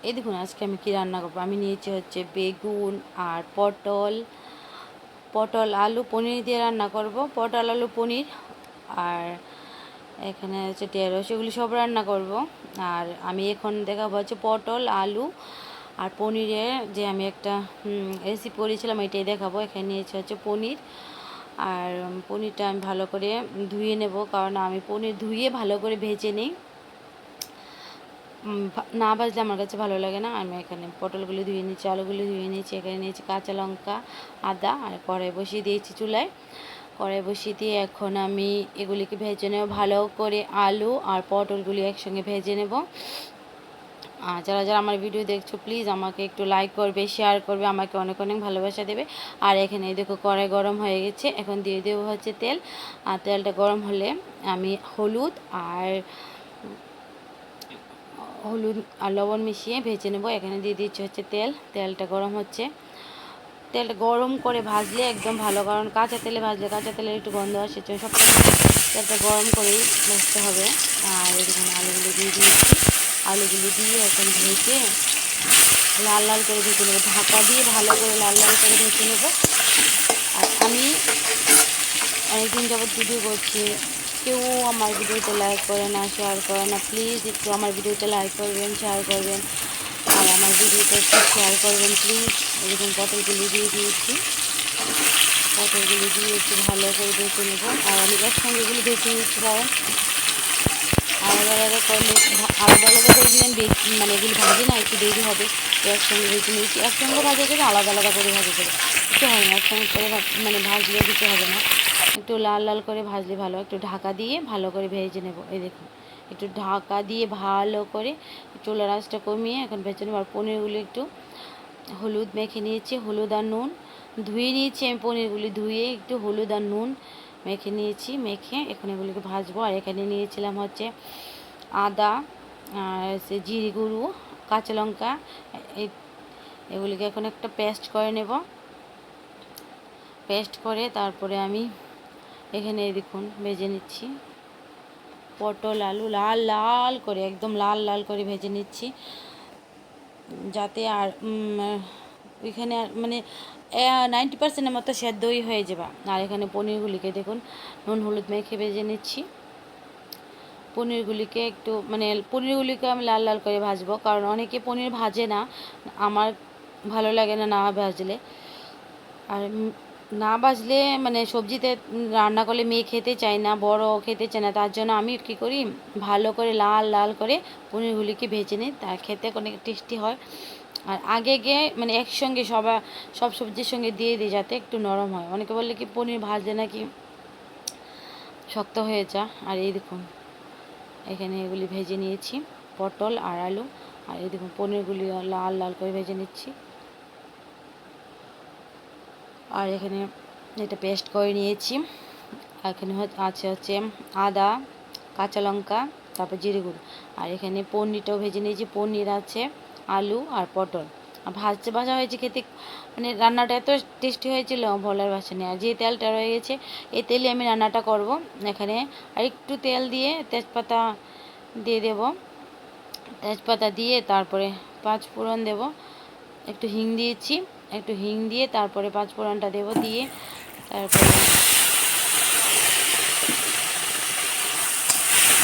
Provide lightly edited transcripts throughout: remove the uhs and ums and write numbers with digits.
এই দেখুন আজকে আমি কি রান্না করবো। আমি নিয়েছি হচ্ছে বেগুন আর পটল, আলু পনির দিয়ে রান্না করব। পটল আলু পনির, আর এখানে হচ্ছে ঢেঁড়স, এগুলি সব রান্না করব। আর আমি এখন দেখাবো হচ্ছে পটল আলু আর পনিরের যে আমি একটা রেসিপি করেছিলাম, এটাই দেখাবো। এখানে নিয়েছি হচ্ছে পনির, আর পনিরটা আমি ভালো করে ধুয়ে নেব, কারণ আমি পনির ধুয়ে ভালো করে ভেজে নিই। না ভাজলে আমার কাছে ভালো লাগে না। আমি এখানে পটলগুলি ধুয়ে নিচ্ছি, আলুগুলি ধুয়ে নিচ্ছি। এখানে নিয়েছি কাঁচা লঙ্কা, আদা, আর কড়াই বসিয়ে দিয়েছি চুলায়। কড়াই বসিয়ে দিয়ে এখন আমি এগুলিকে ভেজে নেব ভালো করে। আলু আর পটলগুলি একসঙ্গে ভেজে নেব। আর যারা যারা আমার ভিডিও দেখছো প্লিজ আমাকে একটু লাইক করবে, শেয়ার করবে, আমাকে অনেক অনেক ভালোবাসা দেবে। আর এখানে দেখো কড়াই গরম হয়ে গেছে, এখন দিয়ে দেবো হচ্ছে তেল। আর তেলটা গরম হলে আমি হলুদ আর লবণ মিশিয়ে ভেজে নেব। এখানে দিয়ে দিচ্ছি হচ্ছে তেলটা গরম হচ্ছে। তেলটা গরম করে ভাজলে একদম ভালো, কারণ কাঁচা তেলে ভাজলে কাঁচা তেলের একটু গন্ধ আসে, সব তেলটা গরম করেই ভাজতে হবে। আর এখানে আলুগুলো দিয়ে দিয়েছি, আলুগুলো দিয়ে এখন ভেজে লাল লাল করে ভেজে নেবো, ঢাকা দিয়ে ভালো করে লাল লাল করে ভেজে নেব। আর আমি অনেকদিন যাবৎ ভিডিও করছি, কেউ আমার ভিডিওতে লাইক করে না, শেয়ার করে না। প্লিজ একটু আমার ভিডিওতে লাইক করবেন, শেয়ার করবেন, আর আমার ভিডিওটা একটু শেয়ার করবেন প্লিজ। এরকম পটলগুলি দিয়ে দিয়েছি, পটলগুলি দিয়ে একটু ভালো করে ভেজে নেব। আর আমি একসঙ্গে এগুলি ভেজে নিচ্ছি, কারণ আলাদা আলাদা করলে আলাদা আলাদা করে দিলেন মানে এগুলি ভাজি না, একটু দেরি হবে। তো একসঙ্গে ভেজে নিয়েছি, একসঙ্গে ভাজা যাবে, আলাদা আলাদা করে ভাজা যাবে, কিছু হয় না। একসঙ্গে করে মানে ভাজলে কিছু হবে না, একটু লাল লাল করে ভাজলে ভালো। একটু ঢাকা দিয়ে ভালো করে ভেজে নেব। এই দেখুন, একটু ঢাকা দিয়ে ভালো করে চুলার আঁচটা কমিয়ে এখন ভেজে নেব। আর পনিরগুলো একটু হলুদ মেখে নিয়েছি, হলুদ আর নুন ধুয়ে নিয়েছি আমি, পনিরগুলি ধুয়ে একটু হলুদ আর নুন মেখে নিয়েছি। মেখে এখন এগুলিকে ভাজবো। আর এখানে নিয়েছিলাম হচ্ছে আদা, আর সে জিরে গুঁড়ো, কাঁচা লঙ্কা, এগুলিকে এখন একটা পেস্ট করে নেব। পেস্ট করে তারপরে আমি এখানে দেখুন ভেজে নিচ্ছি পটল আলু, লাল লাল করে, একদম লাল লাল করে ভেজে নিচ্ছি, যাতে আর এখানে মানে 90% মতো সেদ্ধই হয়ে যাবে। আর এখানে পনিরগুলিকে দেখুন নুন হলুদ মেখে ভেজে নিচ্ছি। পনিরগুলিকে একটু মানে পনিরগুলিকে আমি লাল লাল করে ভাজবো, কারণ অনেকে পনির ভাজে না, আমার ভালো লাগে না না ভাজলে। আর না ভাজলে মানে সবজিতে রান্না করলে মেয়ে খেতে চায় না, বড় খেতে চায় না, তার জন্য আমি কী করি, ভালো করে লাল লাল করে পনিরগুলিকে ভেজে নিই, তার খেতে অনেক টেস্টি হয়। আর আগে মানে একসঙ্গে সব সবজির সঙ্গে দিয়ে দিই, যাতে একটু নরম হয়। অনেকে বললে কি পনির ভাজলে নাকি শক্ত হয়ে যায়। আর এই দেখুন এখানে এগুলি ভেজে নিয়েছি, পটল আর আলু। আর এই দেখুন পনিরগুলি লাল লাল করে ভেজে নিচ্ছি। আর এখানে এটা পেস্ট করে নিয়েছি। এখানে আছে হচ্ছে আদা, কাঁচা লঙ্কা, তারপর জিরে গুঁড়ো। আর এখানে পনিরটাও ভেজে নিয়েছি, পনির আছে, আলু আর পটল। আর ভাজা হয়েছে, খেতে মানে রান্নাটা এত টেস্টি হয়েছিল বলার ভাষা নেই। আর যে তেলটা রয়ে গেছে এই তেলে আমি রান্নাটা করব। এখানে আর একটু তেল দিয়ে তেজপাতা দিয়ে দেব, তেজপাতা দিয়ে তারপরে পাঁচ ফোড়ন দেব, একটু হিং দিয়েছি, একটু হিং দিয়ে তারপরে পাঁচ ফোড়নটা দেব, দিয়ে তারপরে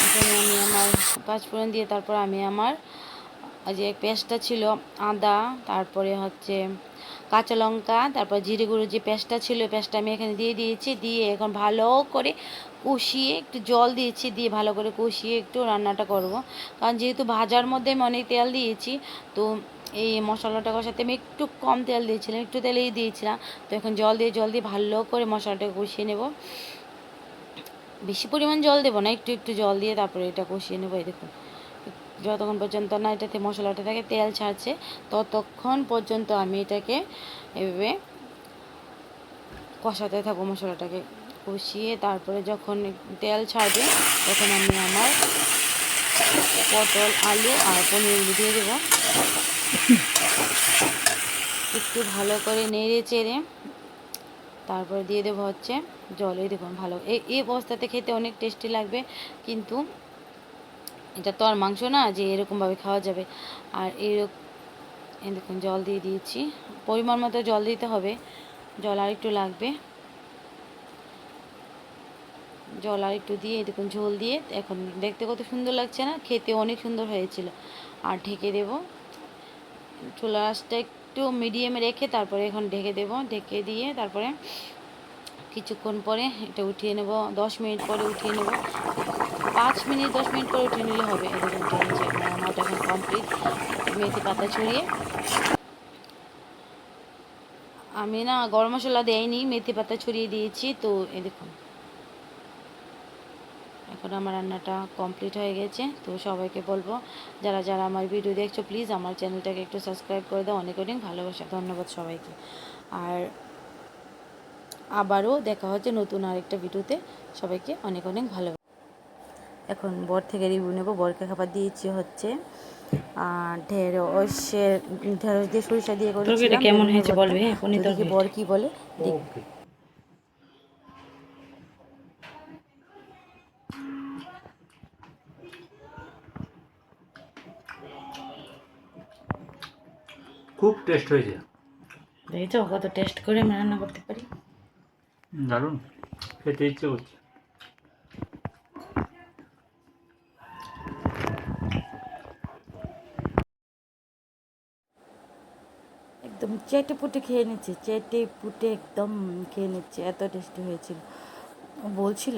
এখানে আমি আমার পাঁচ ফোড়ন দিয়ে তারপর আমি আমার যে পেস্টটা ছিল আদা, তারপরে হচ্ছে কাঁচা লঙ্কা, তারপর জিরে গুঁড়ো যে পেস্টটা ছিল, পেস্টটা আমি এখানে দিয়ে দিয়েছি। দিয়ে এখন ভালো করে কষিয়ে একটু জল দিয়েছি, দিয়ে ভালো করে কষিয়ে একটু রান্নাটা করব। কারণ যেহেতু ভাজার মধ্যে আমি অনেক তেল দিয়েছি, তো এই মশলাটা কষাতে আমি একটু কম তেল দিয়েছিলাম, একটু তেলেই দিয়েছিলাম। তো এখন জল দিয়ে ভালো করে মশলাটাকে কষিয়ে নেব। বেশি পরিমাণ জল দেবো না, একটু একটু জল দিয়ে তারপরে এটা কষিয়ে নেবো। এই দেখুন যতক্ষণ পর্যন্ত না এটাতে মশলাটা থেকে তেল ছাড়ছে, ততক্ষণ পর্যন্ত আমি এটাকে এভাবে কষাতে থাকবো। মশলাটাকে কষিয়ে তারপরে যখন তেল ছাড়বে, তখন আমি আমার পটল আলু আর পনিরগুলো দিয়ে দেবো। একটু ভালো করে নেড়ে চেড়ে তারপরে দিয়ে দেবো হচ্ছে জল। এই দেখুন ভালো, এই অবস্থাতে খেতে অনেক টেস্টি লাগবে। কিন্তু এটা তো আর মাংস না যে এরকমভাবে খাওয়া যাবে। আর এই দেখুন জল দিয়ে দিয়েছি, পরিমাণ মতো জল দিতে হবে, জল আর একটু লাগবে। জল আর একটু দিয়ে দেখুন ঝোল দিয়ে এখন দেখতে কত সুন্দর লাগছে না, খেতে অনেক সুন্দর হয়েছিল। আর ঢেকে দেব, চুলা আঁচটা একটু মিডিয়ামে রেখে তারপরে এখন ঢেকে দেব। ঢেকে দিয়ে তারপরে কিছুক্ষণ পরে এটা উঠিয়ে নেব, 10 মিনিট পরে উঠিয়ে নেব, 5 মিনিট 10 মিনিট পরে উঠিয়ে নিলে হবে। এই দেখুন উঠে নিয়েছে, আমার রান্নাটা এখন কমপ্লিট। মেথি পাতা ছড়িয়ে, আমি না গরম মশলা দেয়নি, মেথি পাতা ছড়িয়ে দিয়েছি। তো এই দেখুন এখন আমার রান্নাটা কমপ্লিট হয়ে গেছে। তো সবাইকে বলবো যারা যারা আমার ভিডিও দেখছো প্লিজ আমার চ্যানেলটাকে একটু সাবস্ক্রাইব করে দাও। অনেক অনেক ভালোবাসা, ধন্যবাদ সবাইকে। আর আবারও দেখা হচ্ছে নতুন আরেকটা ভিডিওতে, সবাইকে অনেক অনেক ভালোবাসা। এখন বর থেকে রিভিউ নেব। বরকে খাবার দিয়েছি হচ্ছে ঢেঁড়স দিয়ে সরিষা দিয়ে করেছিলাম। কেমন হয়েছে বলবে, দেখি বর কি বলে। খুব টেস্ট হয়েছে। দেখেছো কত টেস্ট করে আমি রান্না করতে পারি। দারুণ, খেতে ইচ্ছে করছে। একদম চেটে পুটে খেয়ে নিচ্ছে, চেটে পুটে একদম খেয়ে নিচ্ছে, এত টেস্টি হয়েছিল। ও বলছিল